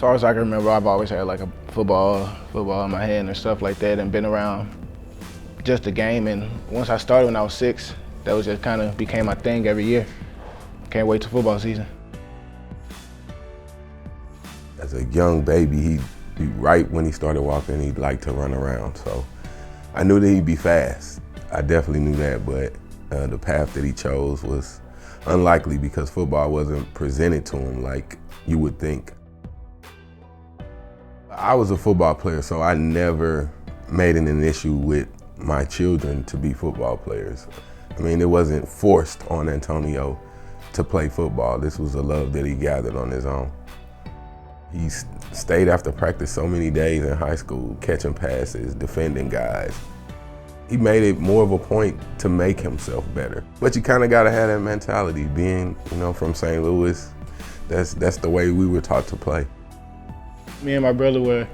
far as I can remember, I've always had like a football in my hand and stuff like that, and been around just the game. And once I started when I was 6, that was just kind of became my thing every year. Can't wait till football season. As a young baby, right when he started walking, he'd like to run around. So I knew that he'd be fast. I definitely knew that, but the path that he chose was unlikely because football wasn't presented to him like you would think. I was a football player, so I never made it an issue with my children to be football players. I mean, it wasn't forced on Antonio to play football. This was a love that he gathered on his own. He stayed after practice so many days in high school, catching passes, defending guys. He made it more of a point to make himself better. But you kind of got to have that mentality. Being, from St. Louis, that's the way we were taught to play. Me and my brother were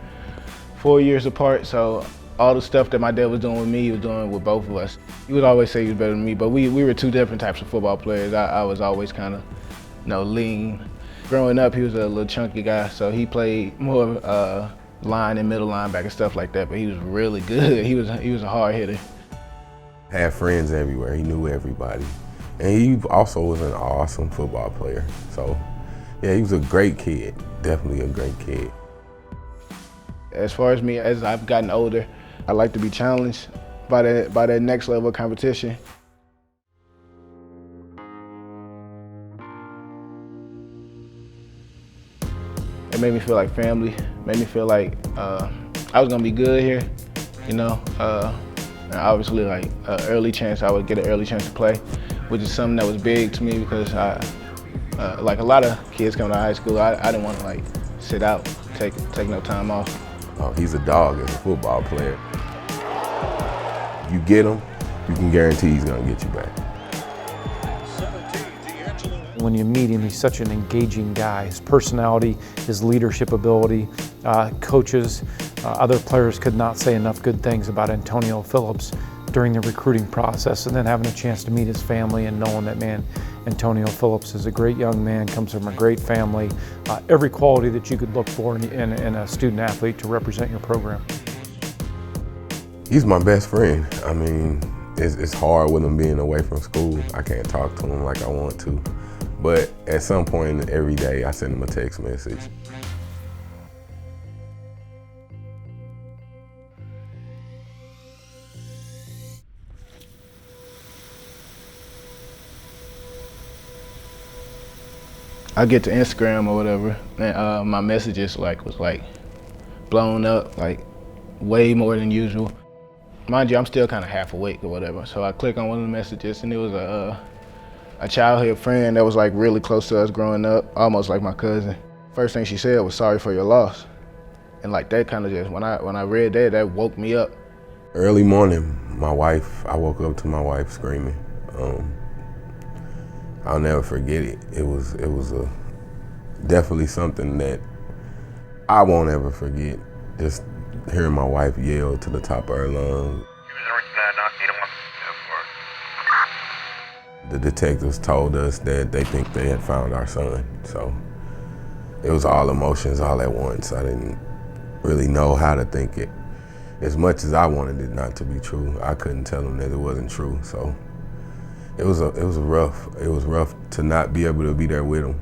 4 years apart, so all the stuff that my dad was doing with me, he was doing with both of us. He would always say he was better than me, but we were two different types of football players. I was always kind of, lean. Growing up, he was a little chunky guy, so he played more line and middle linebacker, stuff like that, but he was really good. He was a hard hitter. Had friends everywhere, he knew everybody. And he also was an awesome football player. So yeah, he was a great kid, definitely a great kid. As far as me, as I've gotten older, I like to be challenged by that next level of competition. It made me feel like family, made me feel like I was gonna be good here, and obviously like early chance, I would get an early chance to play, which is something that was big to me because like a lot of kids coming out of high school, I didn't want to like sit out, take no time off. Oh, he's a dog as a football player. You get him, you can guarantee he's gonna get you back. When you meet him, he's such an engaging guy. His personality, his leadership ability, coaches, other players could not say enough good things about Antonio Phillips during the recruiting process, and then having a chance to meet his family and knowing that, man, Antonio Phillips is a great young man, comes from a great family, every quality that you could look for in a student athlete to represent your program. He's my best friend. I mean, it's hard with him being away from school. I can't talk to him like I want to. But at some point every day, I send him a text message. I get to Instagram or whatever, and my messages was blown up, like way more than usual. Mind you, I'm still kind of half awake or whatever. So I click on one of the messages, and it was a childhood friend that was like really close to us growing up, almost like my cousin. First thing she said was, "Sorry for your loss." And like that kind of just, when I read that, that woke me up. Early morning, I woke up to my wife screaming. I'll never forget it. It was definitely something that I won't ever forget. Just hearing my wife yell to the top of her lungs. The detectives told us that they think they had found our son. So it was all emotions all at once. I didn't really know how to think it. As much as I wanted it not to be true, I couldn't tell them that it wasn't true. So it was rough to not be able to be there with him.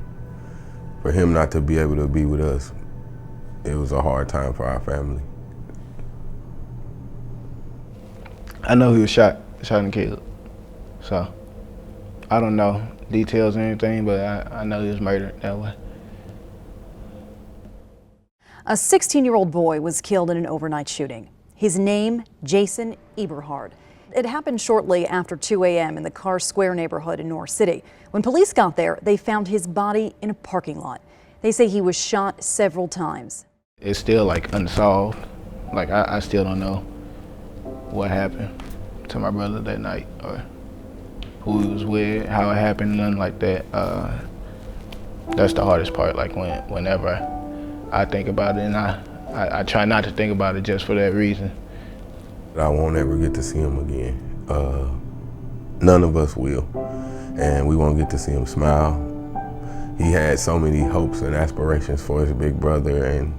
For him not to be able to be with us, it was a hard time for our family. I know he was shot and killed. So I don't know details or anything, but I know he was murdered that way. A 16-year-old boy was killed in an overnight shooting. His name, Jason Eberhard. It happened shortly after 2 a.m. in the Carr Square neighborhood in North City. When police got there, they found his body in a parking lot. They say he was shot several times. It's still like unsolved. Like I still don't know what happened to my brother that night or who he was with, how it happened, nothing like that. That's the hardest part, like whenever I think about it, and I try not to think about it just for that reason. I won't ever get to see him again. None of us will. And we won't get to see him smile. He had so many hopes and aspirations for his big brother, and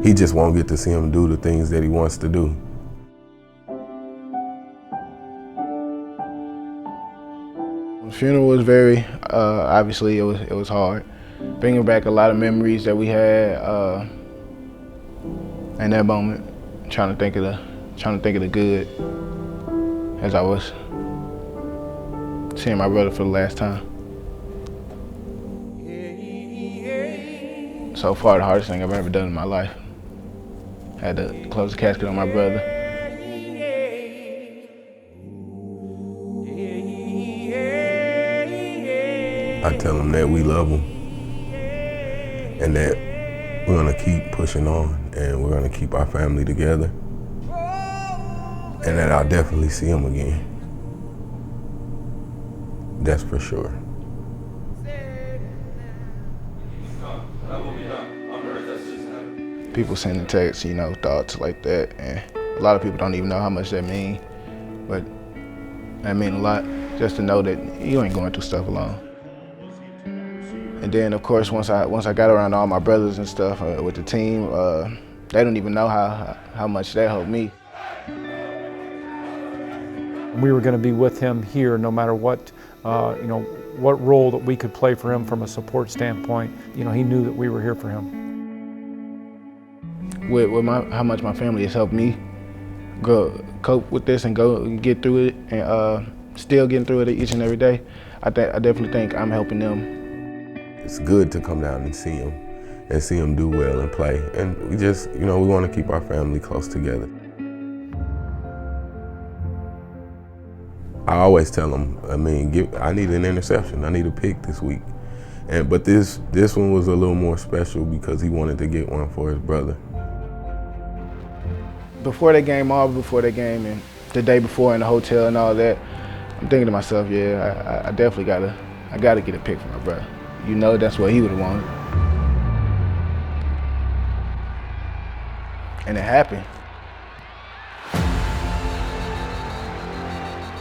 he just won't get to see him do the things that he wants to do. The funeral was very, obviously it was hard. Bringing back a lot of memories that we had in that moment, trying to think of the good as I was seeing my brother for the last time. So far, the hardest thing I've ever done in my life. Had to close the casket on my brother. I tell him that we love him and that we're gonna keep pushing on and we're gonna keep our family together, and that I'll definitely see him again. That's for sure. People sending texts, thoughts like that, and a lot of people don't even know how much that mean, but that mean a lot, just to know that you ain't going through stuff alone. And then, of course, once I got around all my brothers and stuff with the team, they don't even know how much that helped me. We were going to be with him here no matter what, what role that we could play for him from a support standpoint. He knew that we were here for him. With how much my family has helped me cope with this and go and get through it, and still getting through it each and every day, I definitely think I'm helping them. It's good to come down and see him do well and play. And we just, we want to keep our family close together. I always tell him, I need an interception. I need a pick this week. But this one was a little more special because he wanted to get one for his brother. Before that game, and the day before in the hotel and all that, I'm thinking to myself, yeah, I definitely gotta get a pick for my brother. That's what he would have wanted. And it happened.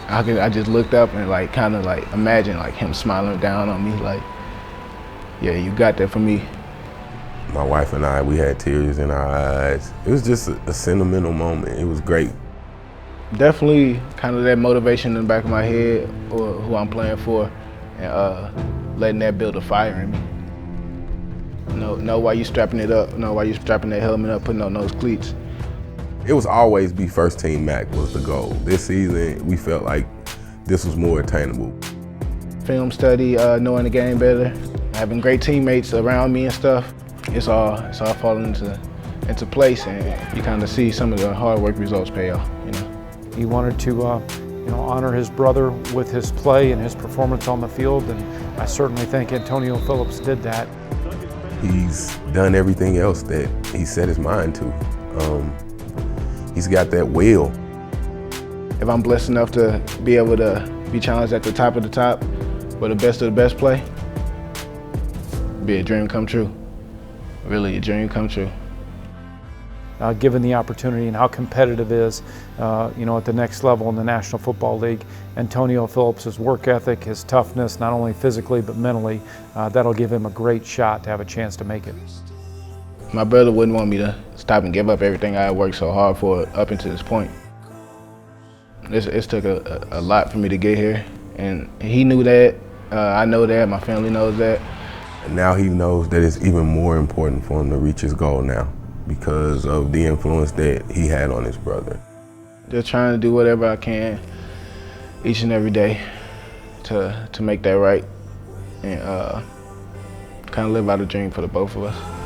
I just looked up and kind of imagined him smiling down on me yeah, you got that for me. My wife and I, we had tears in our eyes. It was just a sentimental moment. It was great. Definitely kind of that motivation in the back of my head, or who I'm playing for, and letting that build a fire in me. Know why you strapping it up, know why you strapping that helmet up, putting on those cleats. It was always be first team MAC was the goal. This season, we felt like this was more attainable. Film study, knowing the game better, having great teammates around me and stuff, it's all falling into place, and you kind of see some of the hard work results pay off. He wanted to honor his brother with his play and his performance on the field, and I certainly think Antonio Phillips did that. He's done everything else that he set his mind to. He's got that will. If I'm blessed enough to be able to be challenged at the top of the top for the best of the best play, it'd be a dream come true. Really, a dream come true. Given the opportunity and how competitive it is, at the next level in the National Football League, Antonio Phillips' work ethic, his toughness, not only physically but mentally, that'll give him a great shot to have a chance to make it. My brother wouldn't want me to stop and give up everything I had worked so hard for up until this point. It's took a lot for me to get here, and he knew that. I know that. My family knows that. And now he knows that it's even more important for him to reach his goal now, because of the influence that he had on his brother. Just trying to do whatever I can each and every day to make that right, and kind of live out a dream for the both of us.